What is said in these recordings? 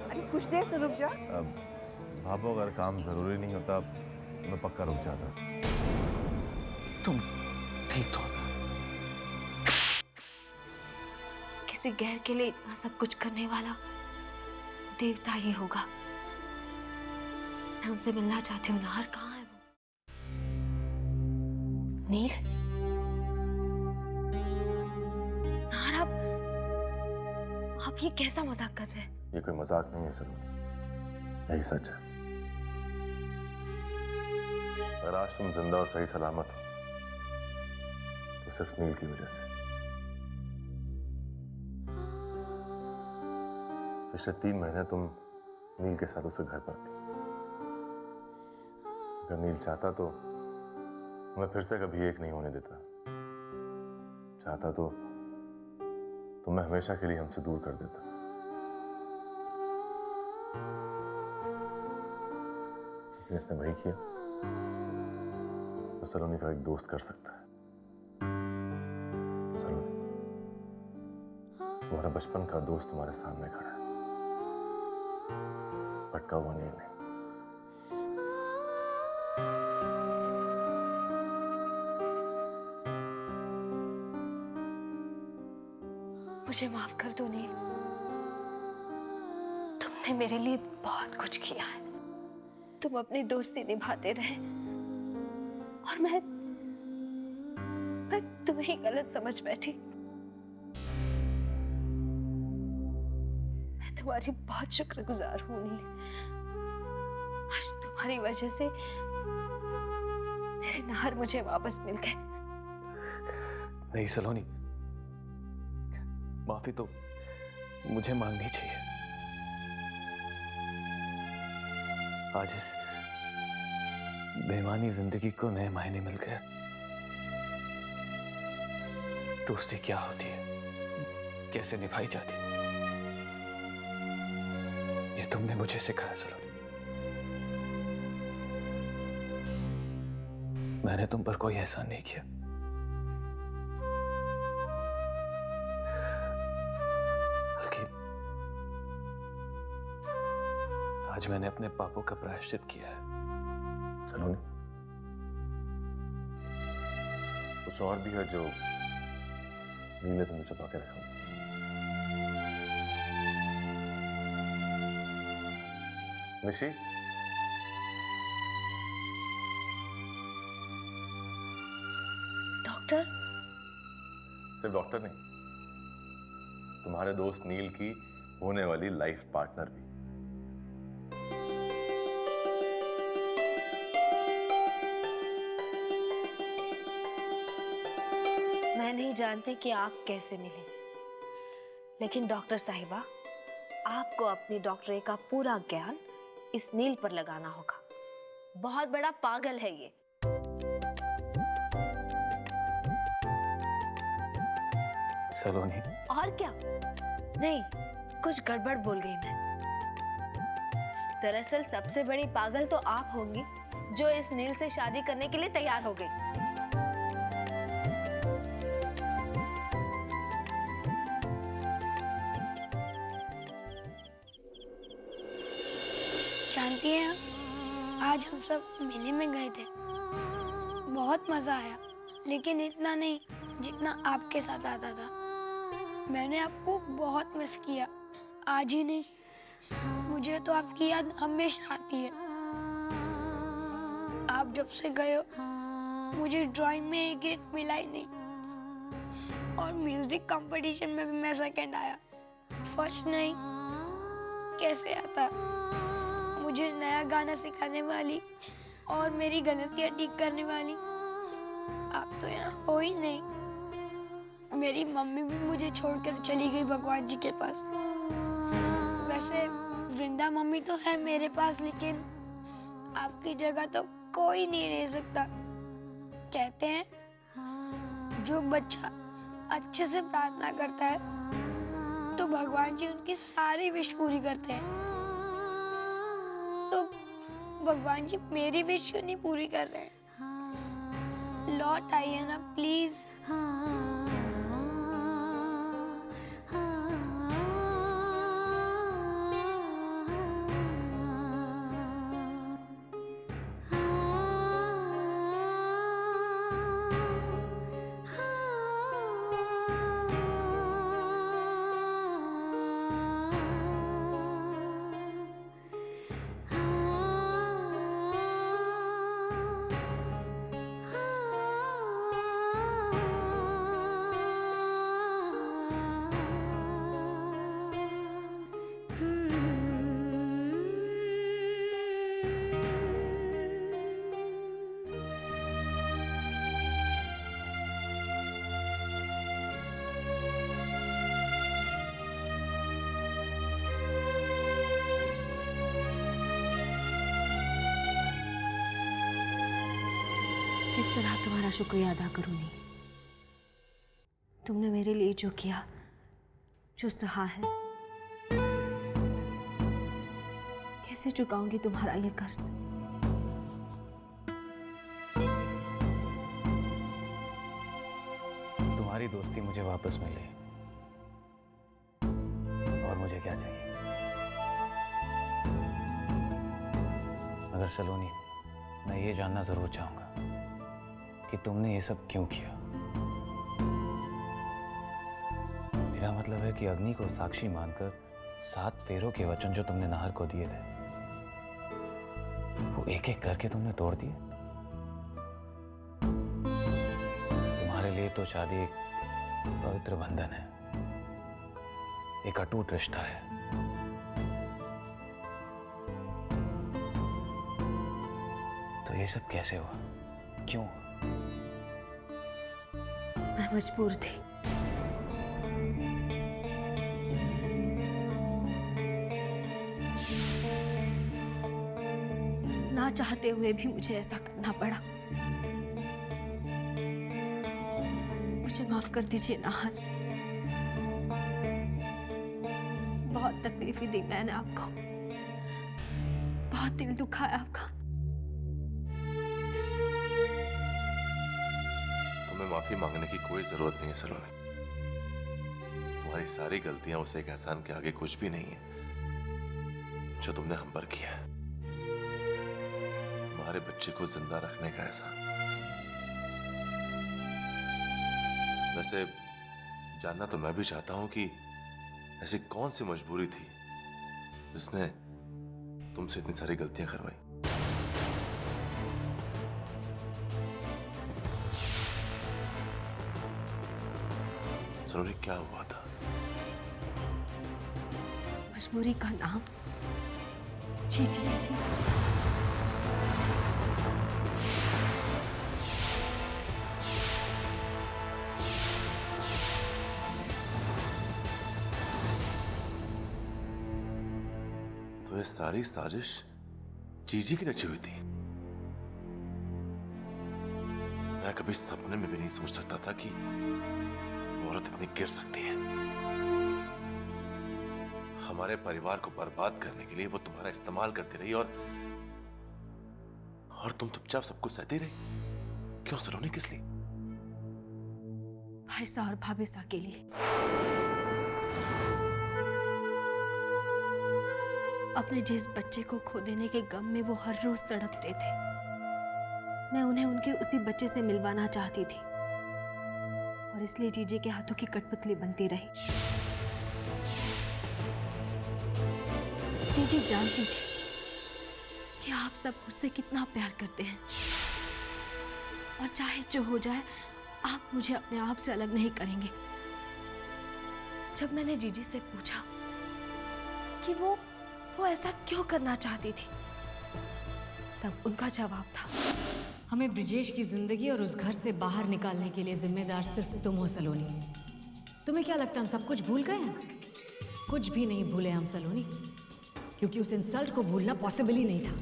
अरे कुछ देर तो रुक जा। अब भाभो अगर काम जरूरी नहीं होता मैं पक्का रुक जाता। तुम ठीक हो? किसी गैर के लिए इतना सब कुछ करने वाला देवता ही होगा। मैं उनसे मिलना चाहती हूँ। नाहर कहाँ है वो? नील, नाहर, आप ये कैसा मजाक कर रहे हैं? ये कोई मजाक नहीं है सलोनी, यही सच है। अगर आज तुम जिंदा और सही सलामत हो तो सिर्फ नील की वजह से। पिछले 3 महीने तुम नील के साथ उसे घर पर थी। अगर नील चाहता तो मैं फिर से कभी एक नहीं होने देता। चाहता तो मैं हमेशा के लिए हमसे दूर कर देता। लेकिन इसने वही किया तो सलोनी का एक दोस्त कर सकता है। सलोनी, तुम्हारा बचपन का दोस्त तुम्हारे सामने खड़ा है, भटका हुआ नील नहीं। मुझे माफ कर दो नील। तुमने मेरे लिए बहुत कुछ किया है। तुम अपनी दोस्ती निभाते रहे और मैं तुम्हें गलत समझ बैठी। मैं तुम्हारी बहुत शुक्रगुजार हूं नील। आज तुम्हारी वजह से मेरे नाहर मुझे वापस मिल गए। नहीं सलोनी, माफी तो मुझे मांगनी चाहिए। आज इस बेईमानी जिंदगी को नए मायने मिल गए। दोस्ती क्या होती है, कैसे निभाई जाती है, ये तुमने मुझे सिखाया सलोनी। मैंने तुम पर कोई एहसान नहीं किया। आज मैंने अपने पापों का प्रायश्चित किया है। सलोनी, कुछ और भी है जो नील ने तुमसे छुपा के रखा। निशी, डॉक्टर? सिर्फ डॉक्टर नहीं, तुम्हारे दोस्त नील की होने वाली लाइफ पार्टनर भी। मैं नहीं जानती कि आप कैसे मिले, लेकिन डॉक्टर साहिबा, आपको अपनी डॉक्टरी का पूरा ज्ञान इस नील पर लगाना होगा। बहुत बड़ा पागल है ये। सलोनी, और क्या? नहीं, कुछ गड़बड़ बोल गई मैं। दरअसल सबसे बड़ी पागल तो आप होंगी जो इस नील से शादी करने के लिए तैयार हो गई। जानती हैं, आज हम सब मेले में गए थे। बहुत मजा आया, लेकिन इतना नहीं जितना आपके साथ आता था। मैंने आपको बहुत मिस किया। आज ही नहीं, मुझे तो आपकी याद हमेशा आती है। आप जब से गए हो मुझे ड्राइंग में एक ग्रेड मिला ही नहीं, और म्यूजिक कंपटीशन में भी मैं सेकंड आया। फर्स्ट नहीं, कैसे आता। मुझे नया गाना सिखाने वाली और मेरी गलतियां ठीक करने वाली आप तो यहाँ हो ही नहीं। मेरी मम्मी भी मुझे छोड़कर चली गई भगवान जी के पास। वैसे वृंदा मम्मी तो है मेरे पास, लेकिन आपकी जगह तो कोई नहीं ले सकता। कहते हैं जो बच्चा अच्छे से प्रार्थना करता है तो भगवान जी उनकी सारी विश पूरी करते हैं। तो भगवान जी मेरी विश क्यों नहीं पूरी कर रहे हैं? लौट आइए ना प्लीज। तुम्हारा शुक्रिया अदा करूं नहीं? तुमने मेरे लिए जो किया, जो सहा है, कैसे चुकाऊंगी तुम्हारा ये कर्ज? तुम्हारी दोस्ती मुझे वापस मिले, और मुझे क्या चाहिए? मगर सलोनी, मैं ये जानना जरूर चाहूंगा कि तुमने ये सब क्यों किया। मेरा मतलब है कि अग्नि को साक्षी मानकर 7 फेरों के वचन जो तुमने नाहर को दिए थे, वो एक एक करके तुमने तोड़ दिए। तुम्हारे लिए तो शादी एक पवित्र बंधन है, एक अटूट रिश्ता है। तो ये सब कैसे हुआ, क्यों? मैं मजबूर थी। ना चाहते हुए भी मुझे ऐसा करना पड़ा। मुझे माफ कर दीजिए नाहर। बहुत तकलीफ दी मैंने आपको, बहुत दिल दुखाया आपका। तुम्हें माफी मांगने की कोई जरूरत नहीं है सलोनी। तुम्हारी सारी गलतियां उस एक एहसान के आगे कुछ भी नहीं है जो तुमने हम पर किया है। तुम्हारे बच्चे को जिंदा रखने का एहसान। वैसे जानना तो मैं भी चाहता हूं कि ऐसी कौन सी मजबूरी थी जिसने तुमसे इतनी सारी गलतियां करवाई। सलोनी, क्या हुआ था? इस मजबूरी का नाम जीजी है। तो ये सारी साजिश जीजी की रची हुई थी। मैं कभी सपने में भी नहीं सोच सकता था कि वो औरत इतनी गिर सकती है। हमारे परिवार को बर्बाद करने के लिए वो तुम्हारा इस्तेमाल करती रही, और तुम चुपचाप सब कुछ सहती रही। क्यों सलोनी, किस लिए? भाई सा और भाभी सा के लिए। अपने जिस बच्चे को खो देने के गम में वो हर रोज तड़पते थे, मैं उन्हें उनके उसी बच्चे से मिलवाना चाहती थी, और इसलिए जीजे के हाथों की कठपुतली बनती रही। जीजी जानती थी कि आप सब मुझसे कितना प्यार करते हैं, और चाहे जो हो जाए आप मुझे अपने आप से अलग नहीं करेंगे। जब मैंने जीजी से पूछा कि वो ऐसा क्यों करना चाहती थी, तब उनका जवाब था, हमें ब्रिजेश की जिंदगी और उस घर से बाहर निकालने के लिए जिम्मेदार सिर्फ तुम हो सलोनी। तुम्हें क्या लगता है हम सब कुछ भूल गए हैं? कुछ भी नहीं भूले हम सलोनी, क्योंकि उस इंसल्ट को भूलना पॉसिबल ही नहीं था।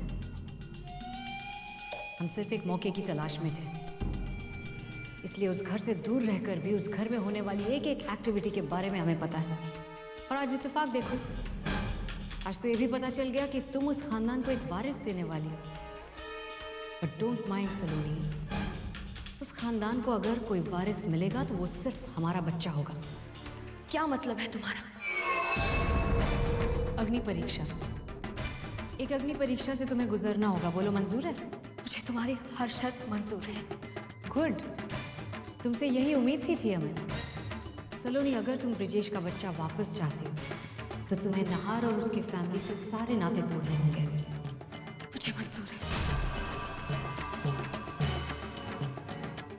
हम सिर्फ एक मौके की तलाश में थे, इसलिए उस घर से दूर रहकर भी उस घर में होने वाली एक एक एक्टिविटी के बारे में हमें पता है। और आज इत्तेफाक देखो, आज तो ये भी पता चल गया कि तुम उस खानदान को एक वारिस देने वाली हो। बट डोंट माइंड सलोनी, उस खानदान को अगर कोई वारिस मिलेगा तो वो सिर्फ हमारा बच्चा होगा। क्या मतलब है तुम्हारा? अग्नि परीक्षा, एक अग्नि परीक्षा से तुम्हें गुजरना होगा। बोलो मंजूर है? मुझे तुम्हारी हर शर्त मंजूर है। गुड, तुमसे यही उम्मीद भी थी हमें। सलोनी, अगर तुम ब्रिजेश का बच्चा वापस चाहती हो तो तुम्हें नाहर और उसकी फैमिली से सारे नाते तोड़ने होंगे। मुझे मंजूर है।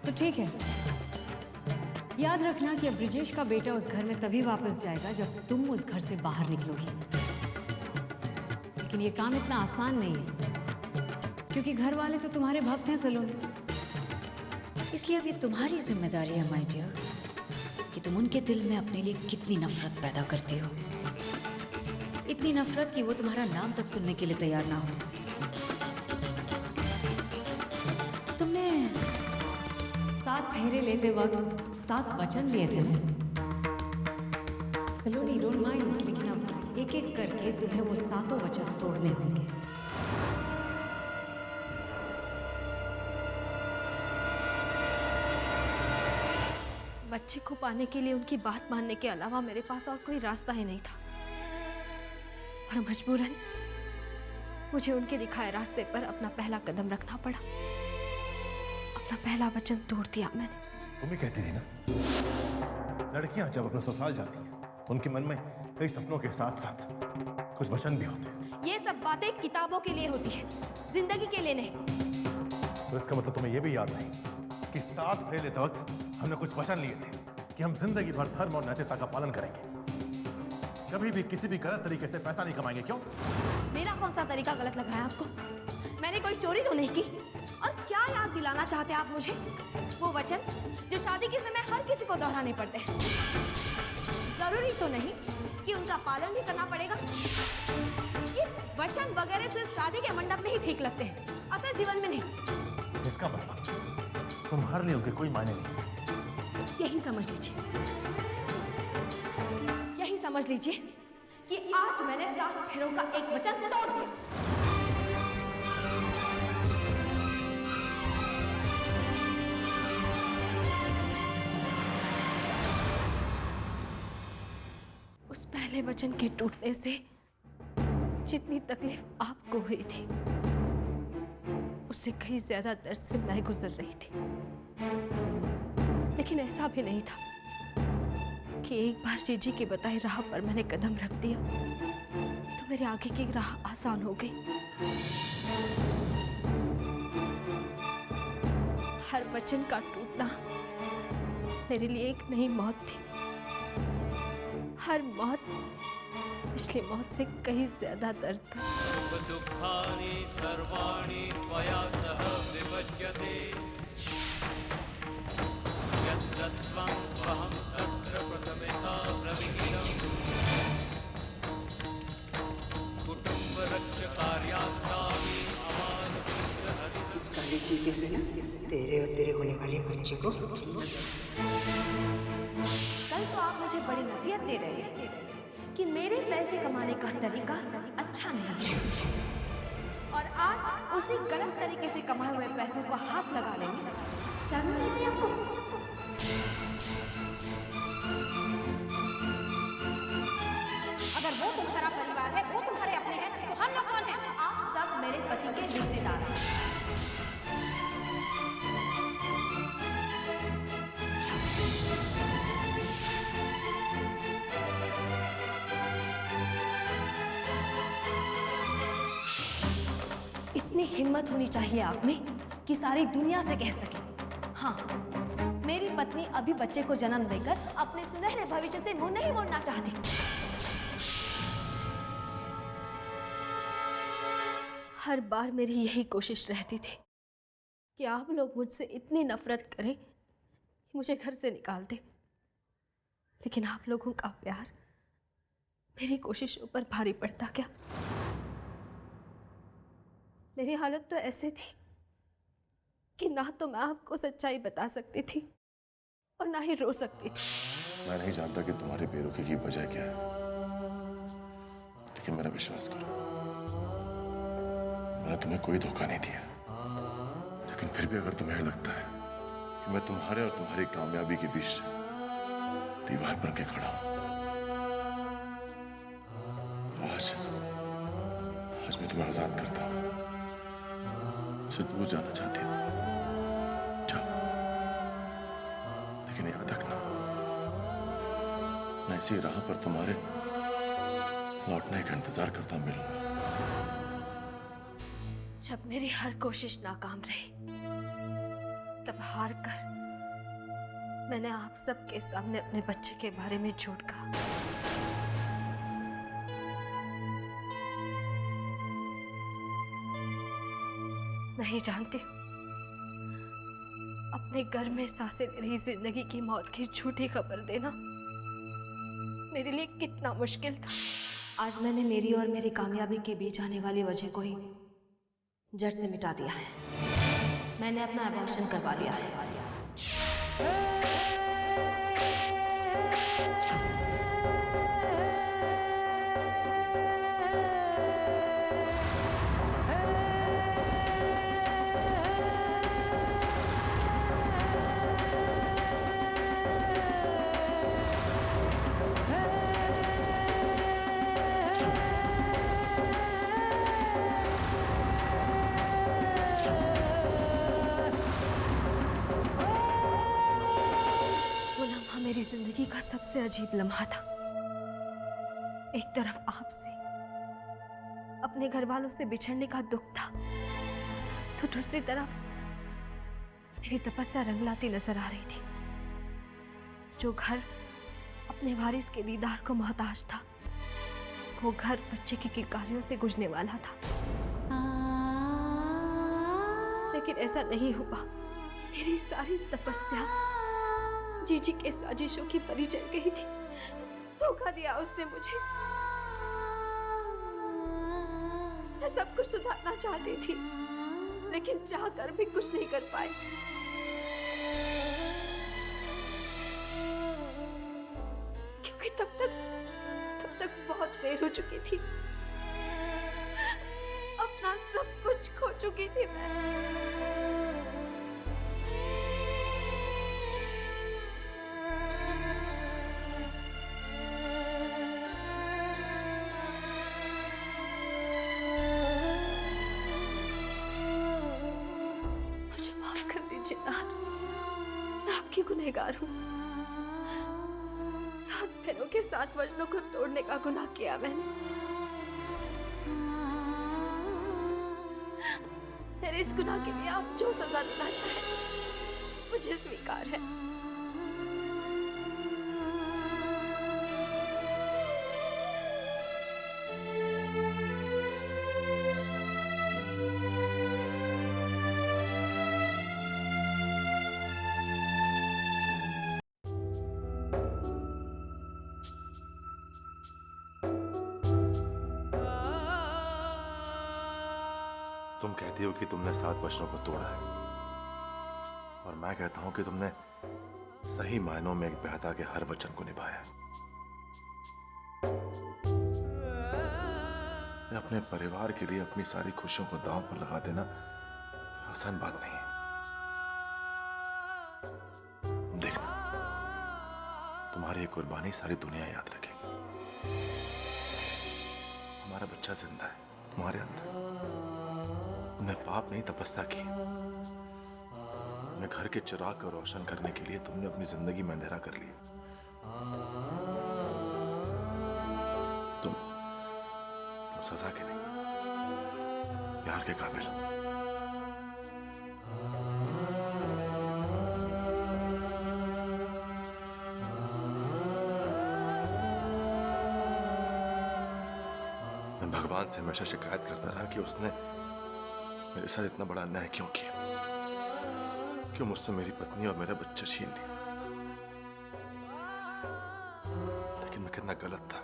तो ठीक है, याद रखना कि अब ब्रिजेश का बेटा उस घर में तभी वापस जाएगा जब तुम उस घर से बाहर निकलोगी। लेकिन ये काम इतना आसान नहीं है, क्योंकि घर वाले तो तुम्हारे भक्त हैं सलोनी। इसलिए अब ये तुम्हारी जिम्मेदारी है माय डियर कि तुम उनके दिल में अपने लिए कितनी नफरत पैदा करती हो। इतनी नफरत कि वो तुम्हारा नाम तक सुनने के लिए तैयार ना फेरे लेते वक्त 7 वचन लिए थे ना? सलोनी डोंट माइंड, लेकिन अब एक एक करके तुम्हें वो 7 वचन तोड़ने होंगे। बच्चे को पाने के लिए उनकी बात मानने के अलावा मेरे पास और कोई रास्ता ही नहीं था, और मजबूरन मुझे उनके दिखाए रास्ते पर अपना पहला कदम रखना पड़ा। अपना पहला वचन तोड़ दिया मैंने। तुम ही कहती थी ना, लड़कियां जब अपने ससुराल जाती हैं तो उनके मन में कई सपनों के साथ साथ कुछ वचन भी होते हैं। ये सब बातें किताबों के लिए होती है, जिंदगी के लिए नहीं। तो इसका मतलब तुम्हें यह भी याद नहीं कि 7 फेरे लेते वक्त हमने कुछ वचन लिए थे कि हम जिंदगी भर धर्म और नैतिकता का पालन करेंगे, कभी भी किसी भी गलत तरीके से पैसा नहीं कमाएंगे। क्यों? मेरा कौन सा तरीका गलत लग रहा है आपको? मैंने कोई चोरी तो नहीं की। और क्या याद दिलाना चाहते हैं आप मुझे? वो वचन जो शादी के समय हर किसी को दोहराने पड़ते हैं। जरूरी तो नहीं कि उनका पालन भी करना पड़ेगा। ये वचन वगैरह सिर्फ शादी के मंडप में ही ठीक लगते हैं, असल जीवन में नहीं। इसका मतलब तुम्हारे लिए उनके कोई मायने नहीं। यही समझ लीजिए, यही समझ लीजिए कि आज मैंने 7 फेरों का एक वचन तोड़ दिया। उस पहले वचन के टूटने से जितनी तकलीफ आपको हुई थी, उससे कहीं ज्यादा दर्द से मैं गुजर रही थी। लेकिन ऐसा भी नहीं था कि एक बार जीजी की बताई राह पर मैंने कदम रख दिया तो मेरे आगे की राह आसान हो गई। हर वचन का टूटना मेरे लिए एक नई मौत थी। हर मौत पिछली मौत से कहीं ज्यादा दर्द भरी। दुःखानि सर्वाणि त्वया सह विभज्यते यत्र त्वं वहं तत्र प्रथमता प्रविहितम् कुटुम्बरक्षकार्यास्तामि अमानपुत्रहरितम्। इस काले टीके से ना तेरे और तेरे होने वाले बच्चे को कल तो आप मुझे बड़ी नसीहत दे रहे थे कि मेरे पैसे कमाने का तरीका अच्छा नहीं है, और आज उसी गलत तरीके से कमाए हुए पैसों को हाथ लगाने में शर्म नहीं आई आपको? अगर वो तुम्हारा परिवार है, वो तुम्हारे अपने हैं, तो हम लोग कौन हैं? आप सब मेरे पति के रिश्तेदार हैं। इतनी हिम्मत होनी चाहिए आप में कि सारी दुनिया से कह सके, हाँ, मेरी पत्नी अभी बच्चे को जन्म देकर अपने सुनहरे भविष्य से मुंह नहीं मोड़ना चाहती। हर बार मेरी यही कोशिश रहती थी कि आप लोग मुझसे इतनी नफरत करें कि मुझे घर से निकाल दें, लेकिन आप लोगों का प्यार मेरी कोशिशों पर भारी पड़ता क्या? मेरी हालत तो ऐसी थी कि ना तो मैं आपको सच्चाई बता सकती थी और ना ही रो सकती थी। मैं नहीं जानता कि तुम्हारे बेरुखी की वजह क्या है, लेकिन मेरा विश्वास करो, मैंने तुम्हें कोई धोखा नहीं दिया। लेकिन फिर भी अगर तुम्हें लगता है कि मैं तुम्हारे और तुम्हारी कामयाबी के बीच दीवार बन के खड़ा हूं, तो आज मैं तुम्हें आजाद करता हूं। से दूर जाना चाहती हूँ, जाओ, लेकिन याद रखना, मैं इसी राह पर तुम्हारे लौटने का इंतजार करता मिलूंगा। जब मेरी हर कोशिश नाकाम रही, तब हार कर मैंने आप सबके सामने अपने बच्चे के बारे में झूठ कहा। नहीं जानती अपने घर में सांसें ले रही जिंदगी की मौत की झूठी खबर देना मेरे लिए कितना मुश्किल था। आज मैंने मेरी और मेरी कामयाबी के बीच आने वाली वजह को ही जड़ से मिटा दिया है। मैंने अपना अबॉर्शन करवा लिया है। वो लम्हा मेरी जिंदगी का सबसे अजीब लम्हा था। एक तरफ आपसे, अपने घर वालों से बिछड़ने का दुख था, तो दूसरी तरफ मेरी तपस्या रंग लाती नजर आ रही थी। जो घर अपने वारिस के दीदार को मोहताज था, वो घर बच्चे की किलकारियों से गुजरने वाला था। लेकिन ऐसा नहीं हुआ। मेरी सारी तपस्या जीजी के साजिशों की परी चढ़ गई थी। धोखा दिया उसने मुझे। मैं सब कुछ सुधारना चाहती थी, लेकिन चाह कर भी कुछ नहीं कर पाई। क्योंकि तब तक बहुत देर हो चुकी थी। अपना सब कुछ खो चुकी थी मैं। मैं आपकी गुनहगार हूँ। 7 बहनों के 7 वचनों को तोड़ने का गुनाह किया मैंने। मेरे इस गुनाह के लिए आप जो सजा देना चाहें, मुझे स्वीकार है। तुम कहती हो कि तुमने 7 वचनों को तोड़ा है, और मैं कहता हूं कि तुमने सही मायनों में एक बेहदा के हर वचन को निभाया है। अपने परिवार के लिए अपनी सारी खुशियों को दांव पर लगा देना आसान बात नहीं है। देखना, तुम्हारी ये कुर्बानी सारी दुनिया याद रखेगी। हमारा बच्चा जिंदा है तुम्हारे अंदर। तुमने पाप नहीं तपस्या की। अपने घर के चिराग को रोशन करने के लिए तुमने अपनी जिंदगी में अंधेरा कर लिया। तुम सजा के नहीं, प्यार के काबिल हो। मैं भगवान से हमेशा शिकायत करता रहा कि उसने मेरे साथ इतना बड़ा अन्याय क्यों किया, क्यों मुझसे मेरी पत्नी और मेरा बच्चा छीन लिया। लेकिन मैं कितना गलत था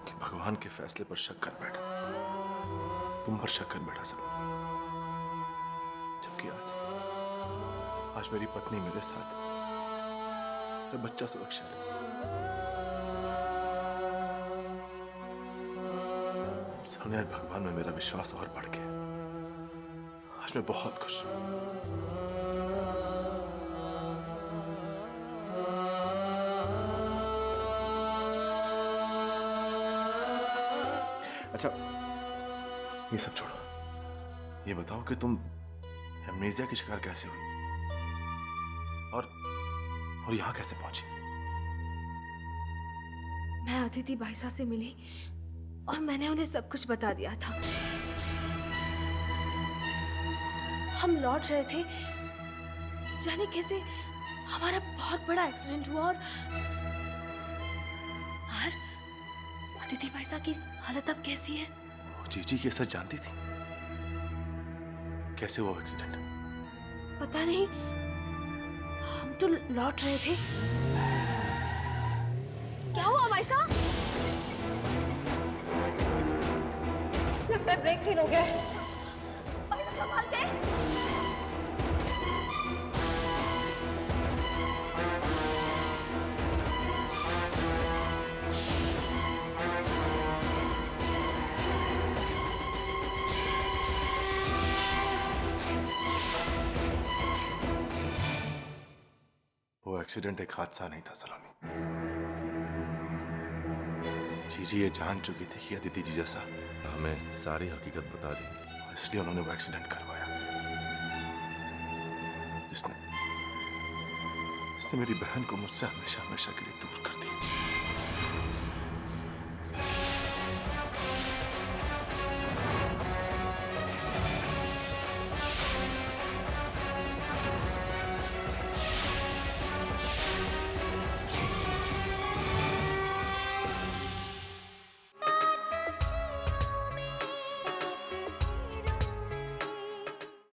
कि भगवान के फैसले पर शक कर बैठा, तुम पर शक कर बैठा सब। जबकि आज मेरी पत्नी मेरे साथ, मेरा बच्चा सुरक्षित है। सोनिया, भगवान में मेरा विश्वास और बढ़ गया। आज मैं बहुत खुश हूं। अच्छा, ये सब छोड़ो, ये बताओ कि तुम एमनेसिया की शिकार कैसे हुई और यहां कैसे पहुंची? मैं अदिति भाईसा से मिली और मैंने उन्हें सब कुछ बता दिया था। हम लौट रहे थे, जाने कैसे हमारा बहुत बड़ा एक्सीडेंट हुआ और अदिति भाईसा की हालत अब कैसी है? वो जीजी के सच जानती थी? कैसे हुआ एक्सीडेंट? पता नहीं, हम तो लौट रहे थे। क्या हुआ भाईसा? लगता है ब्रेक फेल हो गया है। भाईसा संभाल के। एक्सीडेंट एक हादसा नहीं था सलोनी। जीजी ये जान चुकी थी कि अदिति जी जैसा हमें सारी हकीकत बता देंगे, इसलिए उन्होंने वो एक्सीडेंट करवाया जिसने मेरी बहन को मुझसे हमेशा हमेशा के लिए दूर कर दिया।